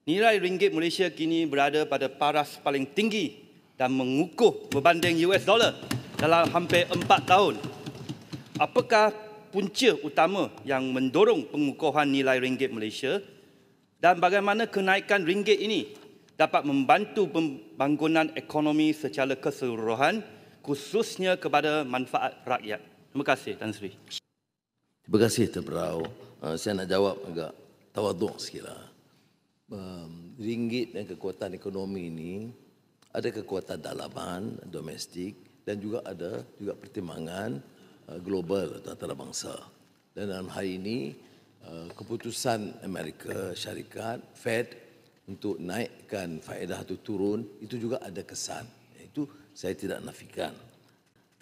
Nilai ringgit Malaysia kini berada pada paras paling tinggi dan mengukuh berbanding US dollar dalam hampir 4 tahun. Apakah punca utama yang mendorong pengukuhan nilai ringgit Malaysia dan bagaimana kenaikan ringgit ini dapat membantu pembangunan ekonomi secara keseluruhan, khususnya kepada manfaat rakyat? Terima kasih, Tan Sri. Terima kasih, Tuan Brau. Saya nak jawab agak tawaduk sikitlah. Ringgit dan kekuatan ekonomi ini ada kekuatan dalaman, domestik, dan juga ada juga pertimbangan global atau antarabangsa. Dan dalam hal ini, keputusan Amerika Syarikat, Fed, untuk naikkan faedah atau turun, itu juga ada kesan. Itu saya tidak nafikan.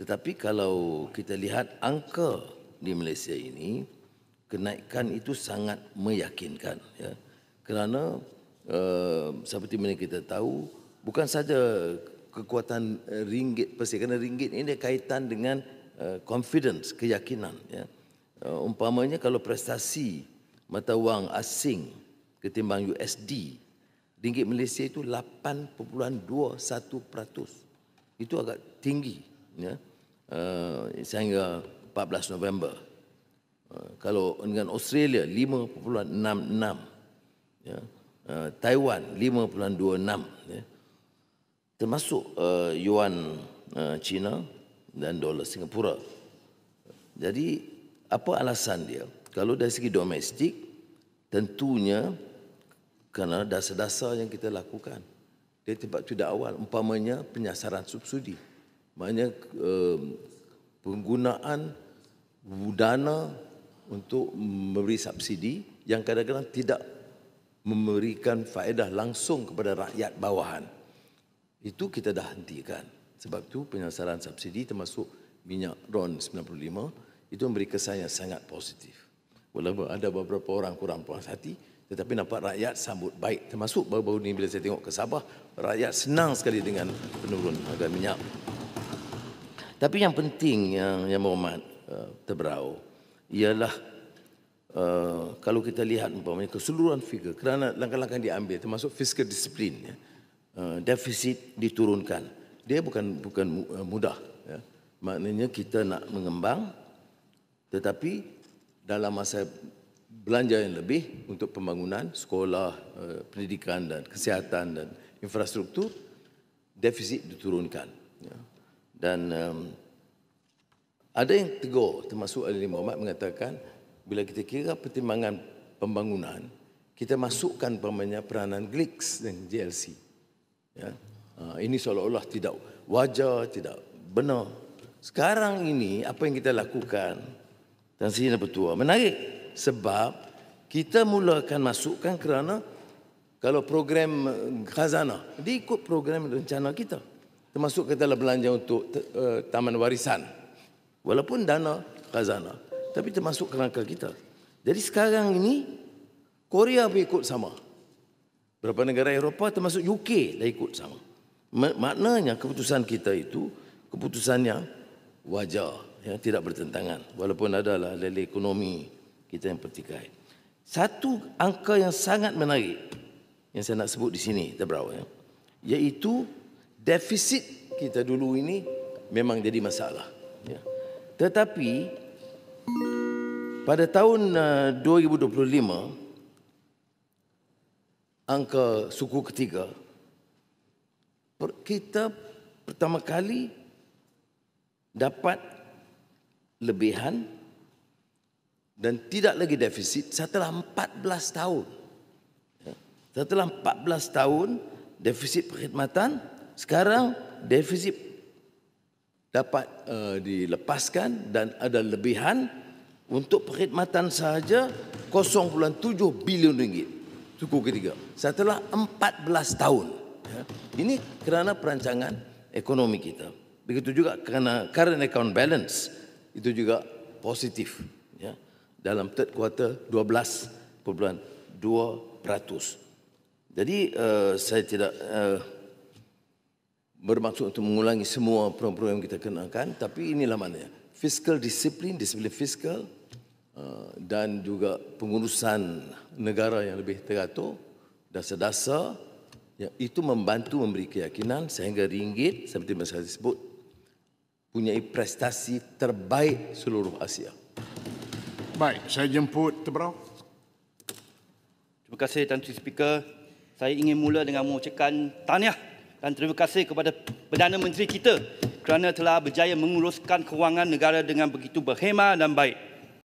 Tetapi kalau kita lihat angka di Malaysia ini, kenaikan itu sangat meyakinkan. Ya. Kerana seperti mana kita tahu, bukan saja kekuatan ringgit persi, kerana ringgit ini ada kaitan dengan confidence, keyakinan. Ya. Umpamanya kalau prestasi mata wang asing ketimbang USD, ringgit Malaysia itu 8.21%. Itu agak tinggi. Ya. Sehingga 14 November. Kalau dengan Australia 5.66, ya. Taiwan 5.26, ya. Termasuk yuan China dan dolar Singapura. Jadi apa alasan dia? Kalau dari segi domestik, tentunya kerana dasar-dasar yang kita lakukan. Dia tempat tidak awal, umpamanya penyasaran subsidi. Maknanya penggunaan dana untuk memberi subsidi yang kadang-kadang tidak memberikan faedah langsung kepada rakyat bawahan. Itu kita dah hentikan. Sebab itu penyasaran subsidi termasuk minyak RON 95 itu memberi kesan yang sangat positif. Walaupun ada beberapa orang kurang puas hati, tetapi nampak rakyat sambut baik. Termasuk baru-baru ini bila saya tengok ke Sabah, rakyat senang sekali dengan penurun harga minyak. Tapi yang penting yang berhormat Terberau ialah kalau kita lihat umpamanya keseluruhan figure, kerana langkah-langkah yang diambil termasuk fiscal discipline, ya, defisit diturunkan. Dia bukan mudah. Ya. Maknanya kita nak mengembang, tetapi dalam masa belanja yang lebih untuk pembangunan sekolah, pendidikan dan kesihatan dan infrastruktur, defisit diturunkan. Ya. Dan ada yang tegur, termasuk Ali Muhammad mengatakan, bila kita kira pertimbangan pembangunan, kita masukkan peranan GLIX dan JLC. Ya. Ini seolah-olah tidak wajar, tidak benar. Sekarang ini, apa yang kita lakukan, Tan Sri dan Pertua, menarik. Sebab kita mulakan masukkan kerana kalau program khazanah, dia ikut program rencana kita. Termasuk kita belanja untuk taman warisan. Walaupun dana khazanah, tapi termasuk kerangka kita. Jadi sekarang ini, Korea pun ikut sama. Beberapa negara Eropah termasuk UK dah ikut sama. Maknanya keputusan kita itu, keputusan yang wajar, yang tidak bertentangan. Walaupun adalah dari ekonomi kita yang pertikai. Satu angka yang sangat menarik, yang saya nak sebut di sini, Terberau, ya, iaitu defisit kita dulu ini memang jadi masalah. Ya. Tetapi pada tahun 2025, angka suku ketiga, kita pertama kali dapat lebihan dan tidak lagi defisit setelah 14 tahun. Setelah 14 tahun defisit perkhidmatan, sekarang defisit dapat dilepaskan dan ada lebihan untuk perkhidmatan sahaja 0.7 bilion ringgit suku ketiga setelah 14 tahun. Ini kerana perancangan ekonomi kita. Begitu juga kerana current account balance itu juga positif, ya, dalam third quarter 12.2%. Jadi saya tidak bermaksud untuk mengulangi semua program-program yang kita kenakan, tapi inilah maknanya. Fiscal disiplin, disiplin fiskal dan juga pengurusan negara yang lebih teratur dasar-dasar yang itu membantu memberi keyakinan sehingga ringgit seperti yang saya sebut punya prestasi terbaik seluruh Asia. Baik, saya jemput Tebrau. Terima kasih Tuan Sri Speaker. Saya ingin mula dengan mengucapkan tahniah dan terima kasih kepada Perdana Menteri kita kerana telah berjaya menguruskan kewangan negara dengan begitu berhemah dan baik.